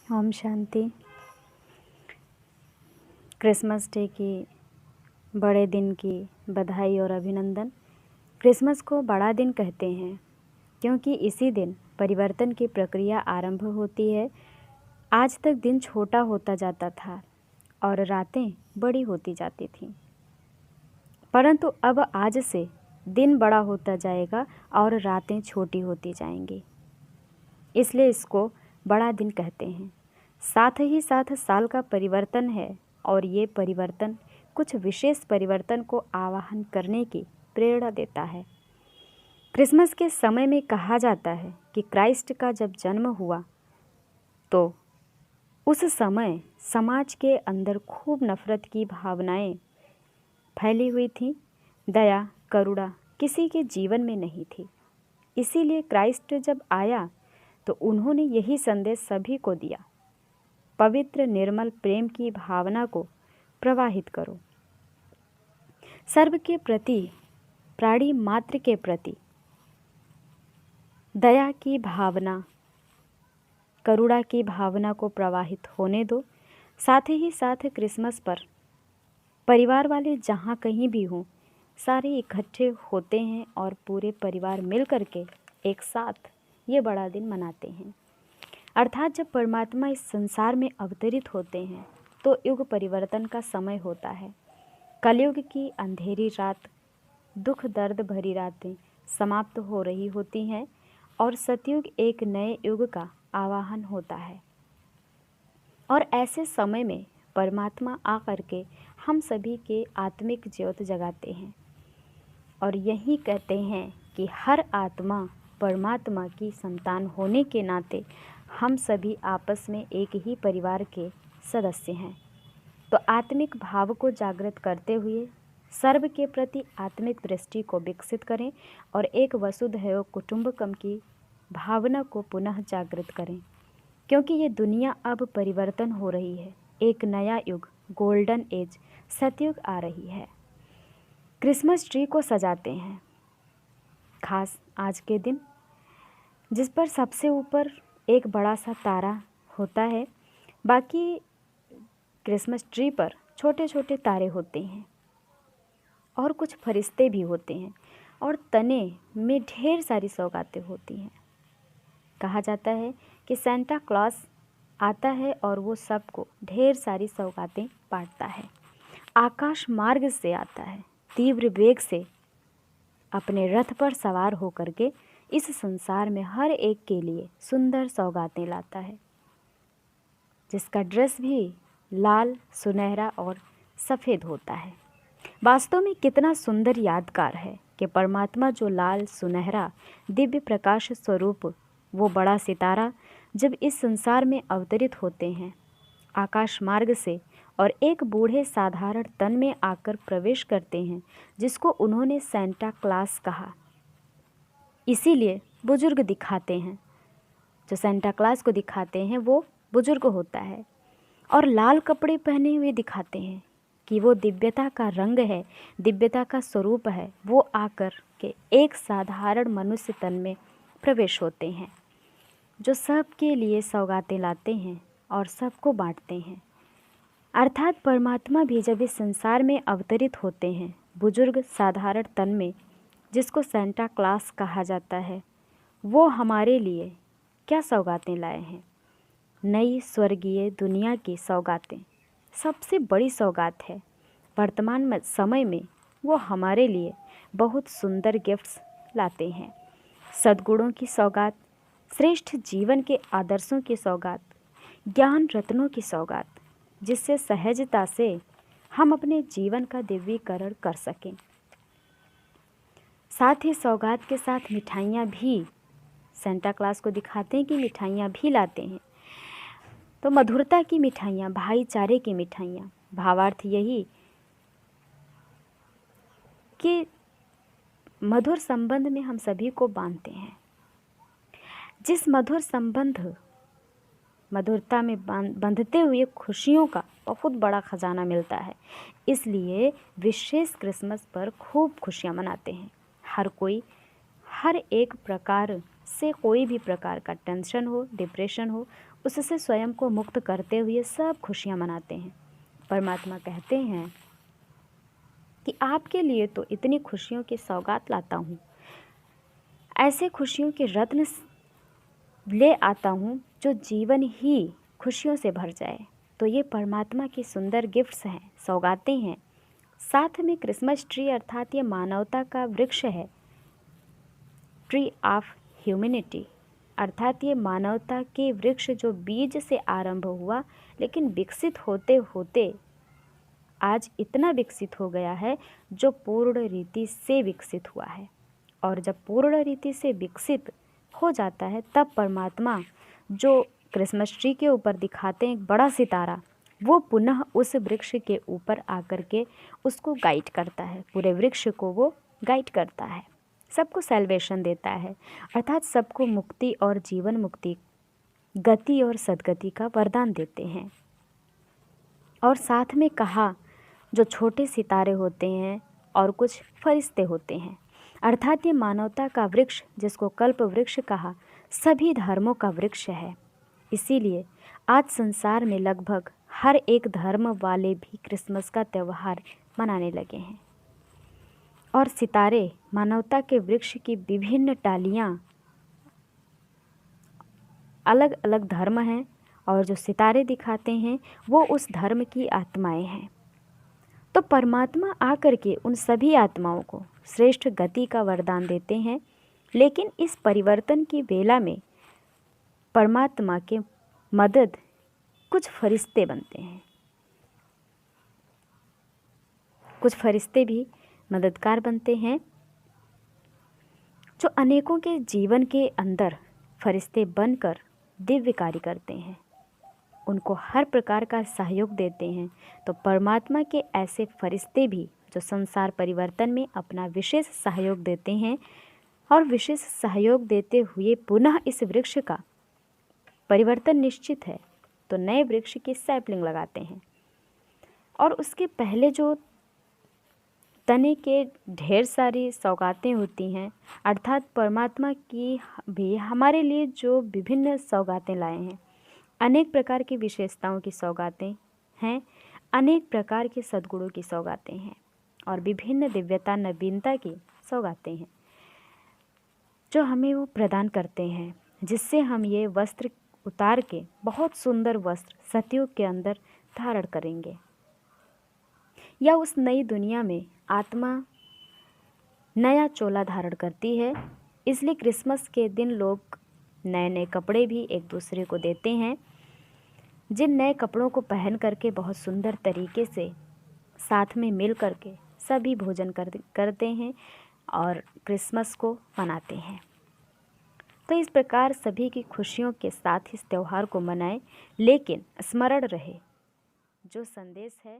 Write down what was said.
Om Shanti. Christmas day की बड़े दिन की बधाई और अभिनंदन। क्रिसमस को बड़ा दिन कहते हैं क्योंकि इसी दिन परिवर्तन की प्रक्रिया आरंभ होती है। आज तक दिन छोटा होता जाता था और रातें बड़ी होती जाती थीं, परंतु अब आज से दिन बड़ा होता जाएगा और रातें छोटी होती जाएंगी, इसलिए इसको बड़ा दिन कहते हैं। साथ ही साथ साल का परिवर्तन है और ये परिवर्तन कुछ विशेष परिवर्तन को आवाहन करने की प्रेरणा देता है। क्रिसमस के समय में कहा जाता है कि क्राइस्ट का जब जन्म हुआ तो उस समय समाज के अंदर खूब नफरत की भावनाएं फैली हुई थीं। दया करुणा किसी के जीवन में नहीं थी। इसीलिए क्राइस्ट जब आया तो उन्होंने यही संदेश सभी को दिया, पवित्र निर्मल प्रेम की भावना को प्रवाहित करो। सर्व के प्रति, प्राणी मात्र के प्रति दया की भावना, करुणा की भावना को प्रवाहित होने दो। साथ ही साथ क्रिसमस पर परिवार वाले जहाँ कहीं भी हों, सारे इकट्ठे होते हैं और पूरे परिवार मिल कर के एक साथ ये बड़ा दिन मनाते हैं। अर्थात जब परमात्मा इस संसार में अवतरित होते हैं तो युग परिवर्तन का समय होता है। कलयुग की अंधेरी रात, दुख दर्द भरी रातें समाप्त हो रही होती हैं और सतयुग एक नए युग का आवाहन होता है। और ऐसे समय में परमात्मा आकर के हम सभी के आत्मिक ज्योत जगाते हैं और यही कहते हैं कि हर आत्मा परमात्मा की संतान होने के नाते हम सभी आपस में एक ही परिवार के सदस्य हैं। तो आत्मिक भाव को जागृत करते हुए सर्व के प्रति आत्मिक दृष्टि को विकसित करें और एक वसुधैव कुटुंबकम की भावना को पुनः जागृत करें, क्योंकि ये दुनिया अब परिवर्तन हो रही है। एक नया युग, गोल्डन एज, सतयुग आ रही है। क्रिसमस ट्री को सजाते हैं, खास आज के दिन, जिस पर सबसे ऊपर एक बड़ा सा तारा होता है। बाकी क्रिसमस ट्री पर छोटे छोटे तारे होते हैं और कुछ फरिश्ते भी होते हैं और तने में ढेर सारी सौगातें होती हैं। कहा जाता है कि सेंटा क्लॉस आता है और वो सबको ढेर सारी सौगातें बांटता है। आकाश मार्ग से आता है, तीव्र वेग से अपने रथ पर सवार होकर के इस संसार में हर एक के लिए सुंदर सौगातें लाता है, जिसका ड्रेस भी लाल, सुनहरा और सफ़ेद होता है। वास्तव में कितना सुंदर यादगार है कि परमात्मा जो लाल सुनहरा दिव्य प्रकाश स्वरूप, वो बड़ा सितारा जब इस संसार में अवतरित होते हैं आकाश मार्ग से और एक बूढ़े साधारण तन में आकर प्रवेश करते हैं, जिसको उन्होंने सेंटा क्लॉस कहा। इसीलिए बुजुर्ग दिखाते हैं, जो सेंटा क्लॉस को दिखाते हैं वो बुजुर्ग होता है और लाल कपड़े पहने हुए दिखाते हैं कि वो दिव्यता का रंग है, दिव्यता का स्वरूप है। वो आकर के एक साधारण मनुष्य तन में प्रवेश होते हैं, जो सबके लिए सौगातें लाते हैं और सबको बांटते हैं। अर्थात परमात्मा भी जब इस संसार में अवतरित होते हैं बुजुर्ग साधारण तन में, जिसको सेंटा क्लॉस कहा जाता है, वो हमारे लिए क्या सौगातें लाए हैं? नई स्वर्गीय दुनिया की सौगातें सबसे बड़ी सौगात है। वर्तमान समय में वो हमारे लिए बहुत सुंदर गिफ्ट्स लाते हैं। सद्गुणों की सौगात, श्रेष्ठ जीवन के आदर्शों की सौगात, ज्ञान रत्नों की सौगात, जिससे सहजता से हम अपने जीवन का दिव्यीकरण कर सकें। साथ ही सौगात के साथ मिठाइयाँ भी सेंटा क्लॉस को दिखाते हैं कि मिठाइयाँ भी लाते हैं। तो मधुरता की मिठाइयाँ, भाईचारे की मिठाइयाँ, भावार्थ यही कि मधुर संबंध में हम सभी को बांधते हैं। जिस मधुर संबंध, मधुरता में बंधते हुए खुशियों का बहुत बड़ा खजाना मिलता है। इसलिए विशेष क्रिसमस पर खूब खुशियाँ मनाते हैं। हर कोई हर एक प्रकार से, कोई भी प्रकार का टेंशन हो, डिप्रेशन हो, उससे स्वयं को मुक्त करते हुए सब खुशियाँ मनाते हैं। परमात्मा कहते हैं कि आपके लिए तो इतनी खुशियों की सौगात लाता हूँ, ऐसे खुशियों के रत्न ले आता हूँ जो जीवन ही खुशियों से भर जाए। तो ये परमात्मा की सुंदर गिफ्ट्स हैं, सौगातें हैं। साथ में क्रिसमस ट्री अर्थात ये मानवता का वृक्ष है, ट्री ऑफ ह्यूमैनिटी, अर्थात ये मानवता के वृक्ष जो बीज से आरंभ हुआ, लेकिन विकसित होते होते आज इतना विकसित हो गया है जो पूर्ण रीति से विकसित हुआ है। और जब पूर्ण रीति से विकसित हो जाता है तब परमात्मा जो क्रिसमस ट्री के ऊपर दिखाते हैं एक बड़ा सितारा, वो पुनः उस वृक्ष के ऊपर आकर के उसको गाइड करता है, पूरे वृक्ष को वो गाइड करता है, सबको सैल्वेशन देता है, अर्थात सबको मुक्ति और जीवन मुक्ति, गति और सद्गति का वरदान देते हैं। और साथ में कहा जो छोटे सितारे होते हैं और कुछ फरिश्ते होते हैं, अर्थात ये मानवता का वृक्ष जिसको कल्प वृक्ष कहा सभी धर्मों का वृक्ष है। इसीलिए आज संसार में लगभग हर एक धर्म वाले भी क्रिसमस का त्यौहार मनाने लगे हैं। और सितारे मानवता के वृक्ष की विभिन्न डालियाँ, अलग अलग धर्म हैं और जो सितारे दिखाते हैं वो उस धर्म की आत्माएं हैं। तो परमात्मा आकर के उन सभी आत्माओं को श्रेष्ठ गति का वरदान देते हैं। लेकिन इस परिवर्तन की बेला में परमात्मा के मदद कुछ फरिश्ते बनते हैं, कुछ फरिश्ते भी मददगार बनते हैं जो अनेकों के जीवन के अंदर फरिश्ते बनकर दिव्य कार्य करते हैं, उनको हर प्रकार का सहयोग देते हैं। तो परमात्मा के ऐसे फरिश्ते भी जो संसार परिवर्तन में अपना विशेष सहयोग देते हैं और विशेष सहयोग देते हुए पुनः इस वृक्ष का परिवर्तन निश्चित है तो नए वृक्ष की सैपलिंग लगाते हैं। और उसके पहले जो तने के ढेर सारी सौगातें होती हैं, अर्थात परमात्मा की भी हमारे लिए जो विभिन्न सौगातें लाए हैं, अनेक प्रकार की विशेषताओं की सौगातें हैं, अनेक प्रकार के सद्गुणों की सौगातें हैं और विभिन्न दिव्यता नवीनता की सौगातें हैं जो हमें वो प्रदान करते हैं, जिससे हम ये वस्त्र उतार के बहुत सुंदर वस्त्र सतयुग के अंदर धारण करेंगे या उस नई दुनिया में आत्मा नया चोला धारण करती है। इसलिए क्रिसमस के दिन लोग नए नए कपड़े भी एक दूसरे को देते हैं, जिन नए कपड़ों को पहन करके बहुत सुंदर तरीके से साथ में मिल करके सभी भोजन करते हैं और क्रिसमस को मनाते हैं। तो इस प्रकार सभी की खुशियों के साथ इस त्यौहार को मनाएं, लेकिन स्मरण रहे जो संदेश है